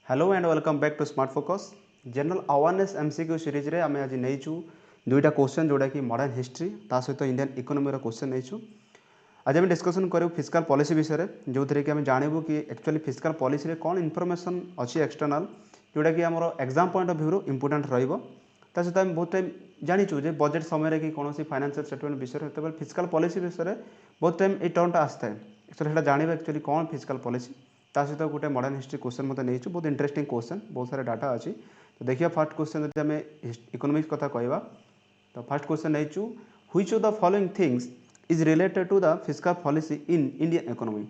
Hello and welcome back to smart focus general awareness MCQ series रे आमे आज नहींचु दुईटा क्वेश्चन जोड़ा कि मॉडर्न हिस्ट्री ता सहित इंडियन इकोनॉमी रो क्वेश्चन नहींचु आज आम डिस्कसन करूँ फिस्काल पॉलिसी विषय में जो थी कि आम जानबू कि एक्चुअली फिस्काल पॉलिसी रे कौन इनफॉरमेशन अच्छी एक्सटर्नाल जोटा कि आम exam point of view important रहा सहित आम बहुत टाइम जाचु जे बजेट समय कि कौन फाइनेंशियल स्टेटमेंट विषय में फिस्काल पॉलिसी विषय में बहुत टाइम ये टर्मटा आसता है एक्चुअली जानवा एक्चुअली कौन फिस्काल पॉलिसी ता सहित गोटे मॉडर्न हिस्ट्री क्वेश्चन मतलब नहीं बहुत इंटरेस्टिंग क्वेश्चन बहुत सारा डाटा अच्छी तो देखिए फर्स्ट क्वेश्चन जब आम इकोनॉमिक्स कथा कहवा तो फर्स्ट क्वेश्चन नहीं which of the following things is related to the fiscal policy in Indian economy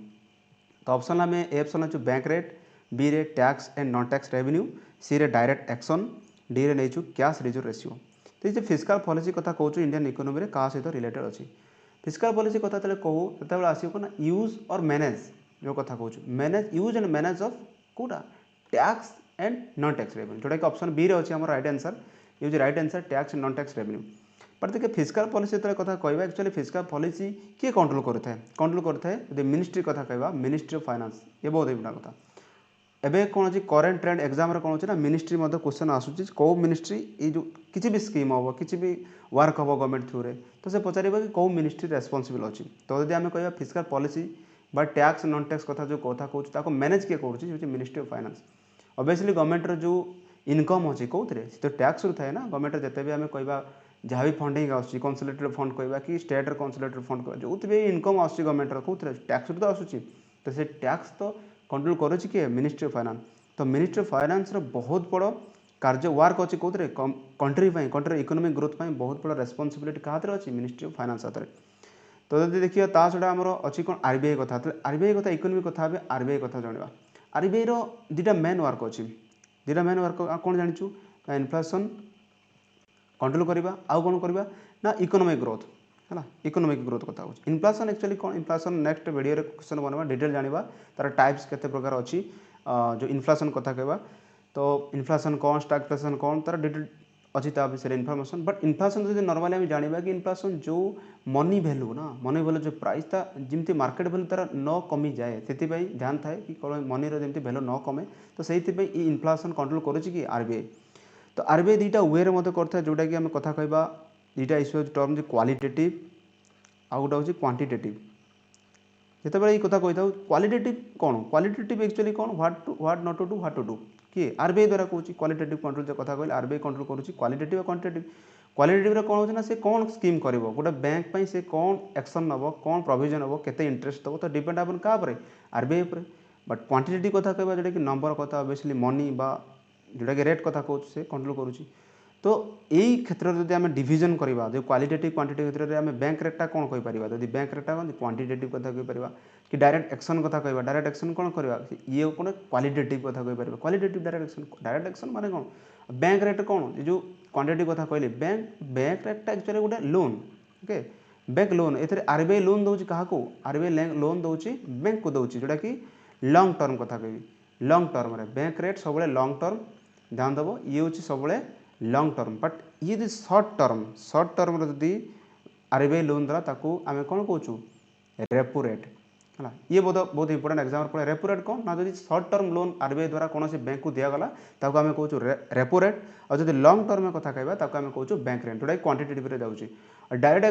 तो ऑप्शन आम ए ऑप्शन अच्छु बैंक रेट बी रे tax and non tax revenue C रे डायरेक्ट एक्शन डी रे नहीं cash reserve ratio तो ये fiscal policy कथा कहूँ इंडियन इकोनॉमी क्या सहित रिलेटेड अच्छी फिस्कल पॉलिसी कथा कहूँ जो आसो ना यूज और मैनेज जो कथा कहूँ manage use and manage of कौटा tax and non tax revenue जोटा कि ऑप्शन बी रे अच्छी आम राइट आंसर यूज right answer tax and non tax revenue but देखिए फिस्कल पॉलिसी जो कथा कहवा एक्चुअली फिस्कल पॉलिसी किए कंट्रोल करते मिनिस्ट्री कथा कहवा मिनिस्ट्री ऑफ फाइनेंस ये बहुत इंपोर्टेंट कथा एबे कौन अच्छी करेन्ट ट्रेंड एग्जाम कौन अच्छे ना मिनिस्ट्री क्वेश्चन आसूँ कौ मिनिस्ट्री ये जो किसी भी स्कीम हम किसी भी वर्क हम गवर्नमेंट थ्रू तो से पचार कि कौ मिनिस्ट्री रेस्पॉन्सिबल अच्छी तो जब आम कह फिस्कल पॉलिसी बा टैक्स नॉन टैक्स कथा जो कथा कहूँ मैनेज किए कर ministry of finance obviously government जो इनकम अच्छी कौन तो टैक्स रू थाए ना गवर्नमेंट जिते भी आम कह जहाँ भी फंडिंग आसूँ कनसुलेटरी फंड कहवा कि स्टेट कनसुलेटरी फंड कह जो भी इनकम आसूँ गवर्नमेंट कौन टैक्स रू तो आसूँ तो से टैक्स तो कंट्रोल करुच्ची किए मिनिस्ट्री ऑफ फाइनेंस तो मिनिस्ट्री ऑफ फाइनेंस बहुत बड़ कार्य वर्क अच्छी कौन कंट्री इकोनॉमिक ग्रोथ में बहुत बड़ा रेस्पॉन्सिबिलिटी क्या अच्छी मिनिस्ट्री ऑफ फाइनेंस हाथ में तो जब देखिए ता छड़ा आमर अच्छी कौन आरबीआई कथा तो आरबीआई कथा इकोनॉमी कथा आरबीआई कथा जाना आरबीआई दुटा मेन वर्क अच्छी दुटा मेन वर्क कौन जाचु इनफ्लेशन कंट्रोल करवा आउ कौन करवा ना इकोनॉमिक ग्रोथ है इकोनॉमिक ग्रोथ कथा हो इनफ्लेशन एक्चुअली कौन इनफ्लेशन नेक्स्ट वीडियो रे क्वेश्चन बनवा डिटेल जाना तार टाइप्स केते प्रकार अच्छी जो इनफ्लेशन कथा कहवा तो इनफ्लेशन कौन स्टैगफ्लेशन कौन तार डिटेल अच्छी ता विषय इनफॉरमेशन बट इनफ्लेशन जो नॉर्मली आम जाना कि इनफ्लेशन जो मनी वैल्यू ना मनी वैल्यू जो प्राइस था जमी मार्केट वैल्यू तार न कमी जाए से ध्यान थाए कि मनी जमी वैल्यू न कमे तो से इनफ्लेशन कंट्रोल करुच्ची कि आरबीआई तो आरबीआई दुईटा वे करता जोटा कि आम कथा कहवा दुईटा इश्यू टर्म जो क्वालिटेटिव आउ गोटे हूँ क्वांटिटेटिव जिते ये कथा कही था क्वालिटेटिव कौन क्वालिटेटिव एक्चुअली कौन what not to do what to do किए आरबीआई द्वारा कहूँ क्वालिटेटिव कंट्रोल जो कथा कहले आरबीआई कंट्रोल करुच्ची क्वालिटेटिव क्वांटिटेटिव क्वालिटेटिव कौन होना से कौन स्कीम कर गोटे बैंक से कौन एक्शन नब कौन प्रोविजन हम केते इंटरेस्ट दब तो डिपेंड अपन क्या आरबीआई पर बट क्वांटिटेटिव कथा कहवा जोटा कि नंबर कथा ऑब्वियसली मनी बा जोटा कि रेट कथा कहूँ से कंट्रोल करुच्ची तो यही क्षेत्र में जब आम डिविजन करवा जो क्वालिटेटिव क्वांटिटेटिव क्षेत्र में आम बैंक रेटा कौन कहीपर जब बैंक रेटा कौन क्वांटिटेटिव कथा कहीपर कि डायरेक्ट एक्शन कथा कहवा डायरेक्ट एक्शन कौन करवा ये कौन क्वालिटेटिव कथा कहीपर क्वालिटेटिव डायरेक्ट एक्शन माने कौन बैंक रेट कौन जो क्वांटिटेटिव कथा कहली बैंक रेटा एक्चुअली गोटे लोन ओके बैंक लोन ए आरबीआई लोन दूसरी क्या आरबीआई लोन दूसरी बैंक को दूसरी जोटा कि लंग टर्म कथा कहि लंग टर्म बैंक रेट सब लंग टर्म ध्यान दब ये हूँ सब लंग टर्म बट ये जो सर्ट टर्म जदि आरबीआई लोन द्वारा ताकू आम कौन कहूँ रेपो रेट है ये बहुत इंपोर्टेंट एग्जाम पड़े रेपो रेट कौन ना जब सर्ट टर्म लोन आरबीआई द्वारा कौन बैंक को दिगला ताकू आम कहूँ रेपो रेट और जब लंग टर्म कथा कहवा ताकू आम कहूँ बैंक रेट जोटा क्वांटिटेटिव जाऊँगी डायरेक्ट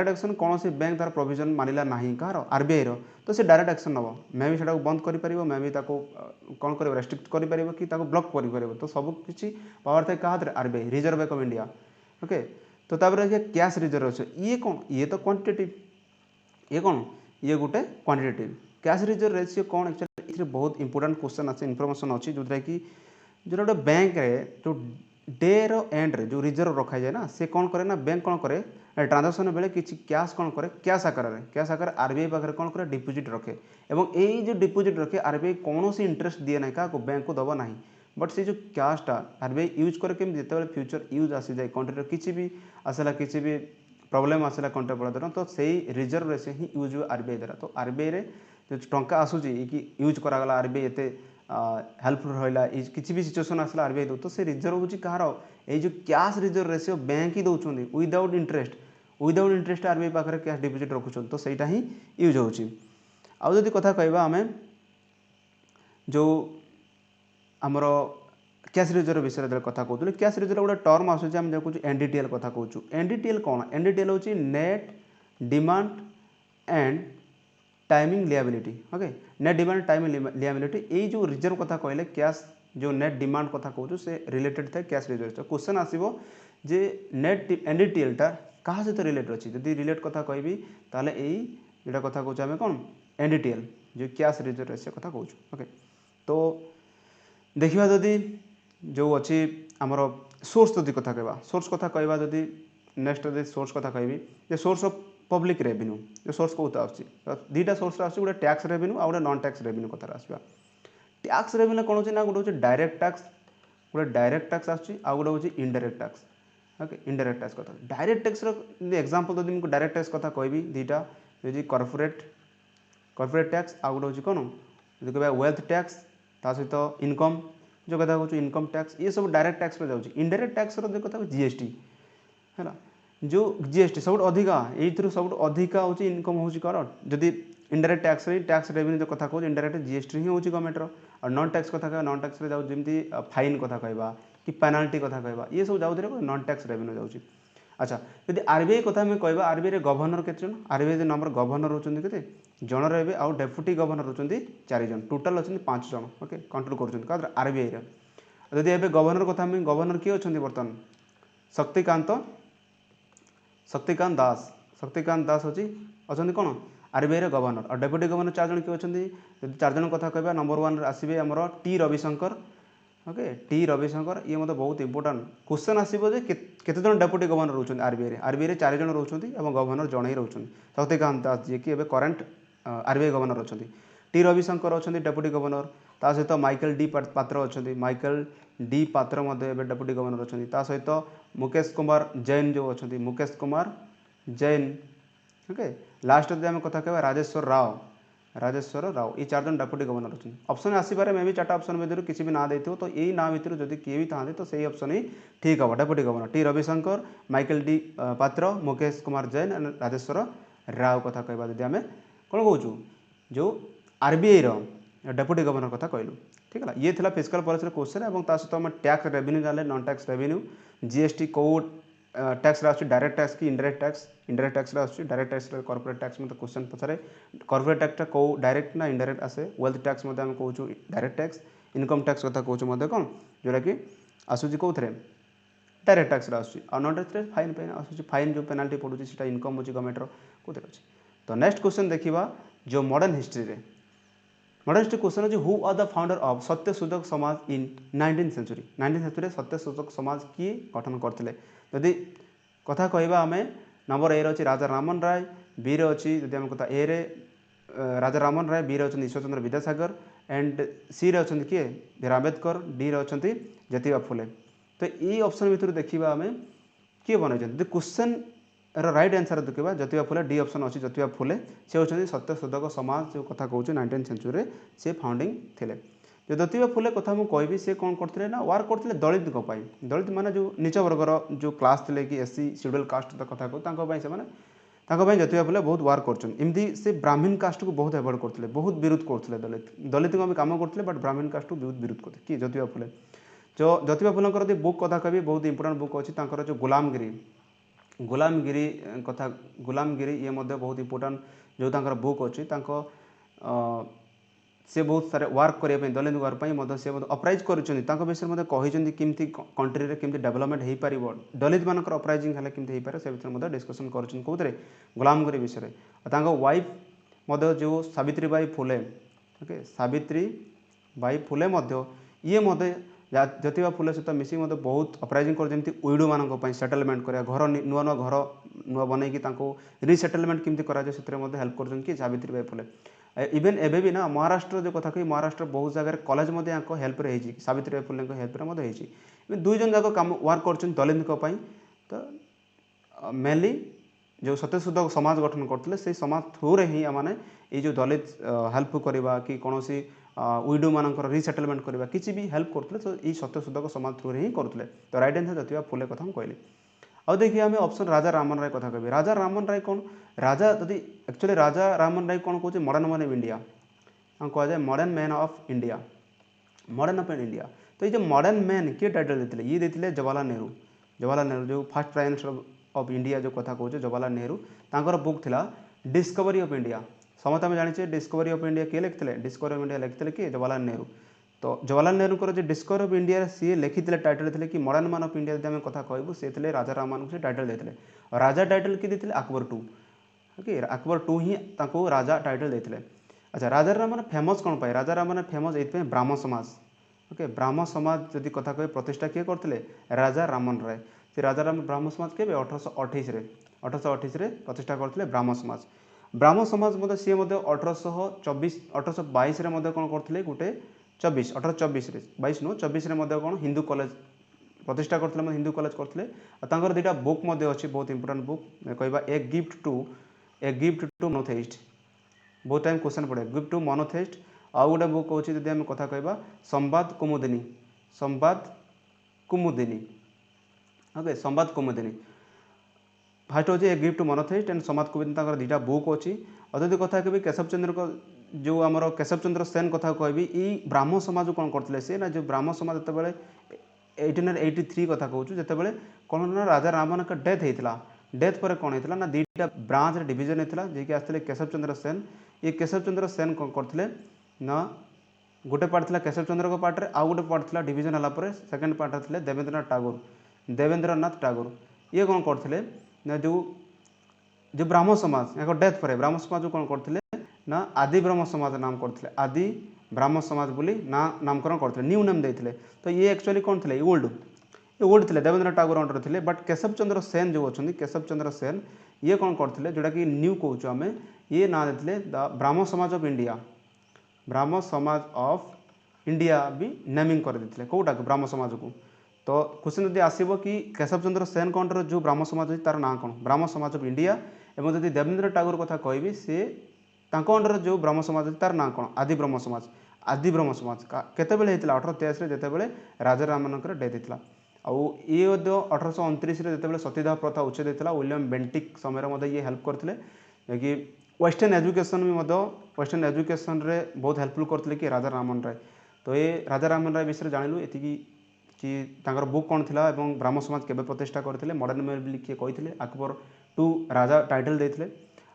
एक्शन कौन से बैंक तार प्रोविजन मानिला ना कहार आरबीआई तो से डायरेक्ट एक्शन नब मे भी से बंद कर मे भी कौन कर रेस्ट्रिक्ट कर कि ब्लॉक कर तो सब किसी पावर थे क्या RBI reserve bank of India okay तो देखिए कैश रिजर्व अच्छे ये कौन ये तो क्वांटिटेटिव ये कौन ये गोटे क्वांटिटेटिव कैश रिजर्व रेशियो कौन एक्चुअली बहुत इंपोर्टेंट क्वेश्चन अच्छे इनफॉरमेशन अच्छी जो कि जो गोटे बैंक जो डे एंड रे जो रिजर्व रखा जाए ना से कौन करे ना बैंक कौन करे ट्रांजाक्शन बेले किसी कैश कौन करे कैश आकार आरबीआई पाखे कौन करे डिपोजिट रखे और यही जो डिपोजिट रखे आरबीआई कौन सी इंटरेस्ट दिए ना क्या बैंक को दबा ना बट से जो कैशटा आरबीआई यूज करे केमी जिते फ्यूचर यूज आसी जाए कंट्री किसी भी आसला किसी भी प्रॉब्लम आसला कंट्री पड़ा द्वारा तो से रिजर्व से ही यूज हुए आरबीआई द्वारा तो आरबीआई रे जो टंका आसूची कि यूज करागला आरबीआई एते हेल्पफुल रहा किसी भी सिचुएसन आसला आरबीआई दो तो से रिजर्व हूँ कहार ये जो कैश रिजर्व रेशियो बैंक ही दौरान विदाउट इंटरेस्ट आरबीआई पाखे कैश डिपोजिट रखुन तो सहीटा ही यूज हो कथा कहवा आम जो आमर कैश रिजर्व विषय में कथा कहूँ कैश रिजर्व गोटे टर्म आसूँ आम देखो एनडीटीएल कथा कहूँ एनडीटीएल कौन एनडीटीएल हूँ net demand and timing liability okay net demand timing liability ये जो रिजर्व कथा कहले कैश जो नेट डिमांड कथा कहूँ से रिलेटेड था कैश रिजर्व तो क्वेश्चन आसो जे नेट एनडीटीएल टा क्या सहित रिलेटेड अच्छी जब रिलेट कथा कहबी ताले यही जोटा कथा कहूँ आम कौन एनडीटीएल जो कैश रिजर्व से कथा कहूँ ओके तो देखा जदि जो अच्छी आमर सोर्स जदि कथा कहवा सोर्स कथा कहवा जदि नेक्स्ट जब सोर्स कथा कहबी सोर्स ऑफ पब्लिक रेवेन्यू जो सोर्स कौत आईटा सोर्स आस गोटे टैक्स रेवेन्यू आ गोटे नॉन टैक्स रेवेन्यू कथा आसवा टैक्स रेवेन्यू कौन होना गोटे हूँ डायरेक्ट टैक्स गोटे डायरेक्ट टैक्स आसुच्ची गोटे हूँ indirect tax okay indirect tax कथा डायरेक्ट टैक्स एग्जांपल जब डायरेक्ट टैक्स कथा कहबी दुईटा जो कॉर्पोरेट टैक्स आ गोटे हूँ कौन जो कह वेल्थ टैक्स ता सहित इनकम जो कथा कहूँ इनकम टैक्स ये सब डायरेक्ट टैक्स जाऊँगी इनडायरेक्ट टैक्स जो कथा जीएसटी है जो जीएसटी सब अधिका ये सब अधिका हूँ इनकम हूँ कौन जदि इनडायरेक्ट टैक्स रेवेन्यू जो कथा कहूँ इनडायरेक्ट जीएसटी ही हूँ गवर्नमेंटर और नॉन टैक्स कथा कह नॉन टैक्स जाऊँ जमी फाइन कथा कहवा कि पेनाल्टी कथा कहवा ये सब जाऊँ नॉन टैक्स रेवेन्यू जाऊँगी अच्छा जब आरबीआई कथा आम कहवा आरबीआई गवर्नर केते जन आरबीआई नंबर गवर्नर होती के जन रे आउ डेप्यूटी गवर्नर होती 4 जन टोटाल अच्छे 5 जन ओके कंट्रोल कर आरबीआई जदि एवं गवर्नर कथा गवर्नर किए अच्छा बर्तमान शक्तिकांत दास अच्छी अच्छा कौन आरबीआई गवर्नर और डेप्यूटी गवर्नर 4 जन किए अच्छा 4 जन कथा कहवा नंबर 1 आसवे आमर T Ravishankar okay T Ravishankar ये मतलब बहुत इंपोर्टाट क्वेश्चन आसो केते जन डेप्यूटी गवर्नर रोचे आरबीआई 4 जन रोचे गवर्नर जड़े ही रोचे शक्तिकांत दास जी की करेन्ट आरबीआई गवर्नर अच्छा टी रविशंकर अच्छा डेप्यूटी गवर्नर ता सहित माइकल डी पात्र अच्छा माइकल डी पात्र डेप्यूटी गवर्नर अच्छा सहित मुकेश कुमार जैन जो अच्छा मुकेश कुमार जैन ओके लास्ट जब आम कथा कह राजेश्वर राव ये 4 जन डेप्यूटी गवर्नर अच्छे ऑप्शन आसपारे मे भी 4टा ऑप्शन भर किसी भी ना देते तो यही ना भर जब किए भी था तो सही ऑप्शन ही ठीक हम deputy governor T Ravishankar Michael D पात्र मुकेश कुमार जैन एंड राजेश्वर राव कथा कहवा जब आम कौन कहूँ जो आरबीआई डेप्यूटी गवर्नर कथा कहलु ठीक है ये थिला फिस्कल पॉलिसी क्वेश्चन और सहित आम टैक्स रेवेन्यू जाने नॉन टैक्स रेवेन्यू जीएसटी कौ टैक्स आस डायरेक्ट टैक्स कि इंडायरेक्ट टैक्स आस डायरेक्ट टैक्स कॉर्पोरेट टैक्स मतलब क्वेश्चन पचारे कॉर्पोरेट टैक्स कौ डायरेक्ट ना इंडायरेक्ट आसे वेल्थ टैक्स आम कहूँ डायरेक्ट टैक्स इनकम टैक्स कथा कहूँ कौन जोटा कि आसूँ कौन डायरेक्ट टैक्स आस नॉन टैक्स फाइन आसूँ फाइन जो पेनाल्टी पड़ू से इनकम हो गवर्नमेंटर कौन अच्छे तो नेक्स्ट क्वेश्चन देखा जो मॉडर्न हिस्ट्री रे मॉडर्न हिस्ट्री क्वेश्चन अच्छे who are the founder of Satyashodhak Samaj in 19th century Satyashodhak Samaj किए गठन करते जदि कथा कहवा आम नंबर ए अच्छी राजा रामन राय बी रे अच्छी जब आम कथा ए रे राजा रामन राय बी रे अच्छा ईश्वर चंद्र विद्यासागर एंड सी रे अच्छा किए भीम आंबेडकर डी रे अच्छा ज्योतिबा फुले तो ये ऑप्शन भितर देखा आम किए बनई क्वेश्चन राइट आंसर देखा ज्योतिबा फुले डी ऑप्शन अच्छी ज्योतिबा फुले से होती सत्यशोधक समाज जो कथा कहूँ 19th सेंचुरी से फाउंडिंग थे जो ज्योतिबा फुले कथा मुझे कहबी सी कौन करते ना वार्क करते दलित दलित माने जो नीच वर्गर जो क्लास थे कि एससी शेड्यूल कास्ट कथा कहूँ से ज्योतिबा फुले बहुत वार्क करमती से ब्राह्मण कास्ट को बहुत एवॉइड करते बहुत विरोध करते दलित को कम करते बट ब्राह्मण कास्ट को बहुत विरोध करते कि ज्योतिबा फुले जो ज्योतिबा फुले बुक कथा कह बहुत इंपोर्टाट बुक अच्छी जो गुलामगिरी कथा गुलामगिरी ये बहुत इंपोर्टाट जो बुक अच्छी से बहुत सारे वर्क करने दलित वर्क से अपराइज कर विषय में कही केमती कंट्री में केमती डेवलपमेंट हो पार दलित मान अपराइजिंग है केमती हो पारे से विषय डिस्कसन कर गुलामगिरी विषय वाइफ जो सावित्री बाई फुले ओके सावित्री बाई फुले ये ज्योतिबा फुले सहित मिसी बहुत अपराइजिंग करमती उइडो मान सेटलमेंट करा घर नुआ नुआ घर नुआ बनई रिसेटलमेंट केमती करा हेल्प कर सावित्री बाई फुले इवेन एबे भी ना महाराष्ट्र जो कथा कही महाराष्ट्र बहुत जगह कॉलेज हेल्प रे सावित्री बाई फुले हेल्प रे दुई जन जाक कम वर्क कर दलित तो मेनली जो सत्यशोधक समाज गठन करते से समाज थ्रू रे ही मैंने ये जो दलित हेल्प करवा कि कौन उइडो मान रिसेटलमेंट करवा किसी भी हेल्प करते तो ये सत्यशोधक समाज थ्रू रे ही करते तो राइट आंसर ज्योतिबा फुले कथा कहली आउ देखिए आम ऑप्शन राजा रामन राय कथा कह राजा रामन राय कौन राजा जदि एक्चुअली राजा रामन राय कौन कहे मॉडर्न मैन ऑफ इंडिया कह जाए modern man of India modern open India. तो ये जो मॉडर्न मैन किए टाइटल देते ये देते जवाहरलाल नेहरू जो fast prime minister of India जो कथा कहूँ जवाहरलाल नेहरू तांकर बुक थिला डिस्कवरी ऑफ इंडिया। समस्त आम जाने डिस्कवरी ऑफ इंडिया किए लिखते डिस्कवरी ऑफ इंडिया लिखते किए जवाहरलाल नेहरू। तो जवाहरलाल नेहरू जो डिस्कवरी ऑफ इंडिया सी लिखी टाइटल थे कि मॉडर्न मैन ऑफ इंडिया जब कथा कहूँ सी राजा राम से टाइटल देते राजा टाइटल किए देते Akbar two. Okay Akbar two ही राजा टाइटल देते। अच्छा राजा राम फेमस कौन पाए राजा राम फेमस ये ब्राह्मण समाज। ओके ब्राह्मण समाज जदि कथा कह प्रतिष्ठा किए करते राजा रामन राय। से राजा राम ब्राह्मण समाज के 1828 प्रतिष्ठा करते ब्राह्मण समाज सी 1822 कौन करते गोटे 1824 नु 24 कौन हिंदू कॉलेज प्रतिष्ठा करते हिंदू कॉलेज करते। दुईटा बुक अच्छी बहुत इंपोर्टेंट बुक कहवा ए गिफ्ट टू मोनोथेइस्ट बहुत टाइम क्वेश्चन पड़े गिफ्ट टू मोनोथेइस्ट। आउ गोटे बुक हूँ जब आम कथा कहवा संवाद कुमुदिनी। ओके संवाद कुमुदिनी फास्ट हूँ ए गिफ्ट टू मोनोथेइस्ट एंड संवाद कुमुदिनी दुईटा बुक अच्छी। और जब कथा कह केशव चंद्र को जो आमर केशव चंद्र सेन कथा कहबी ये ब्राह्मण समाज कौन करते सी ना जो ब्राह्मण समाज जो 1883 कथा कहूँ जो कौन ना राजा रामन का डेथ होता डेथ पर कौन होता ना दुईटा ब्रांच डिवीजन होता जी आसते केशव चंद्र सेन। ये केशव चंद्र सेन कौन करते ना गोटे पार्ट था केशव चंद्र को पार्ट आउ गोटे पार्ट था डिवीजन है सेकेंड पार्ट थे देवेंद्रनाथ टागोर। ये कौन करते ना जो ब्राह्मण समाज या डेथ पर ब्राह्मण समाज कौन करते ना आदि ब्रह्म समाज नाम करते आदि ब्राह्मण समाज बोली ना नामकरण करते न्यू नेम देते। तो ये एक्चुअली कौन थे ओल्ड थे देवेंद्र टागोर अंडर थे बट केशव चंद्र सेन जो अच्छा केशव चंद्र सेन ये कौन करते जोटा कि न्यू कहूँ आम ये ना देते द ब्राह्मण समाज ऑफ इंडिया भी नेमिंग कर देते कौटा ब्राह्मण समाज को। तो क्वेश्चन जब आसब कि केशव चंद्र सेन कौन जो ब्राह्मण समाज अच्छी तार ना कौन ब्राह्मण समाज ऑफ इंडिया और जब देवेंद्र टागोर कथा कहबी सी अंडर जो ब्रह्म समाज अच्छी तार ना कौन आदि ब्रह्म समाज केत 1883 जितेबाला राजा रामनकर डेथ होता। आउ ये 1829 जितेबाला सतीदाह प्रथा उच्छेद होता विलियम बेंटिक समय ये हेल्प करते कि वेस्टर्न एजुकेशन भी वेस्टर्न एजुकेशन रे बहुत हेल्पफुल करते कि राजा रामन राय। तो ये राजा रामन राय विषय जानलु ये कि बुक कौन थी और ब्राह्मण समाज केवे प्रतिष्ठा करते मॉडर्न मैन किए कहते अकबर टू राजा टाइटल देते।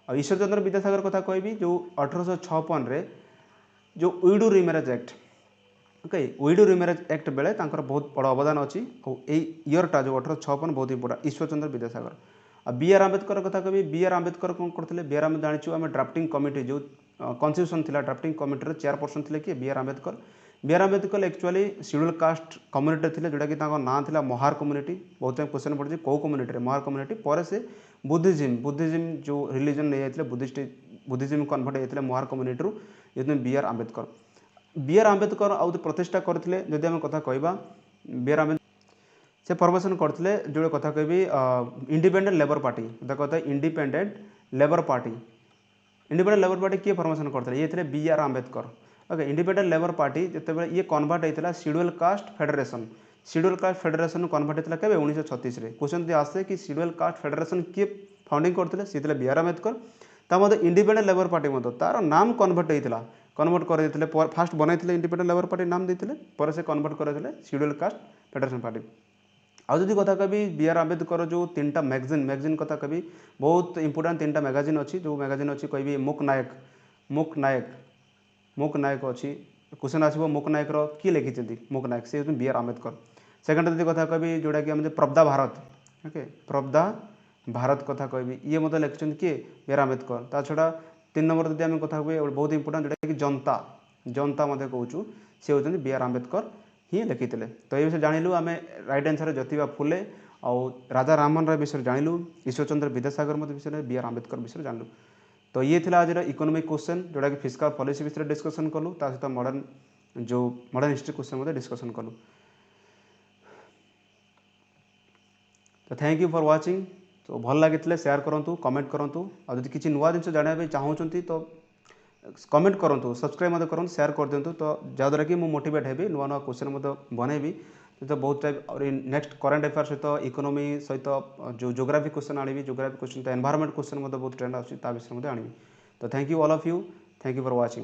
और ईश्वर चंद्र विद्यासागर कथा कहबी जो 1856 जो widow remarriage act. Okay widow remarriage act बेले बहुत बड़ा अवदान अच्छी ईयरटा जो 1856 बहुत इंपोर्टेंट ईश्वर चंद्र विद्यासागर। और बी आर आंबेडकर कथा कहबी बी आर आंबेडकर कौन करते बी आर आंबेडकर जानी आम ड्राफ्टिंग कमिटी जो कन्स्टिट्यूशन थी ड्राफ्टिंग कमिटी चेयरपर्सन थे कि B R Ambedkar actually scheduled caste community थे जोटा कि ना था महार कम्युनिटी। बहुत टाइम क्वेश्चन पड़े कौ कम्युनिटी महार कम्युनिटी पर से बुद्धिज्म जो रिलीजन नहीं जाते बुद्धिज्म कन्वर्ट होते महार कम्युनिटी ये बी आर आंबेडकर आउ प्रतिष्ठा करते जदि आम कथा कहवा बी आर आंबेडकर से फॉर्मेशन करते जो कथा कहबी इंडिपेंडेंट लेबर पार्टी कहते इंडिपेंडेंट लेबर पार्टी किए फॉर्मेशन करते ये थे B R Ambedkar. Okay independent labour party जिते ये कन्वर्ट होता शेड्यूल कास्ट फेडरेशन कन्वर्ट होता के 1936 क्वेश्चन जो आसे कि शेड्यूल कास्ट फेडरेशन किए फाउंडिंग करते सी B R Ambedkar. Independent labour party तार नाम कन्वर्ट करते फास्ट बनई इंडिपेंडेंट लेबर पार्टी नाम देते पर से कन्वर्ट करते शेड्यूल कास्ट फेडरेशन पार्टी। आउ जब कथा कह बी आर आंबेडकर जो 3टा मैगजीन कथा कह बहुत इंपोर्टेंट 3टा मैगजीन अच्छी जो मैगजीन अच्छी कह मूक नायक अच्छी क्वेश्चन आसो मूक नायक किए लिखी Mook Nayak C B R Ambedkar. Second जब कथा कह जोटा कि प्रबदा भारत। ओके प्रबदा भारत कथा कह ये मतलब लिखिं किए बी आर आंबेडकर। ता छड़ा 3 नंबर जब आम कथा कह बहुत इंपोर्टेंट जोटा कि जनता कहूँ सी होती बी आर आंबेडकर ही लिखी। तो ये विषय जानलु आम रईट आंसर ज्योतिबा फुले आउ राजा रामन राय विषय जानलु ईश्वर चंद्र विद्यासागर विषय बी आर आंबेडकर विषय जानलु। तो ये थी आज इकोनॉमिक क्वेश्चन जोटा कि फिस्कल पॉलिसी विषय डिस्कसन कलु सहित मॉडर्न हिस्ट्री क्वेश्चन डिस्कसन कलु। तो थैंक यू फॉर वाचिंग। तो भल लगी शेयर करूँ कमेंट करूँ और जब किसी नुआ जिन जानवाई चाहूँगी तो कमेंट करूँ सब्सक्राइब करूँ शेयर कर दिंतु तो जहाँद्वारा कि मुझे मोटिवेट हेबी नुआ नुआ क्वेश्चन बनैबी। तो बहुत टाइप और नेक्स्ट करेन्ट अफेयर सहित इकोनॉमी सहित जो जोग्राफी क्वेश्चन आनी जोग्राफी क्वेश्चन तो एनवायरमेंट क्वेश्चन बहुत ट्रेंड आसी विषय आनी। तो thank you all of you thank you for watching.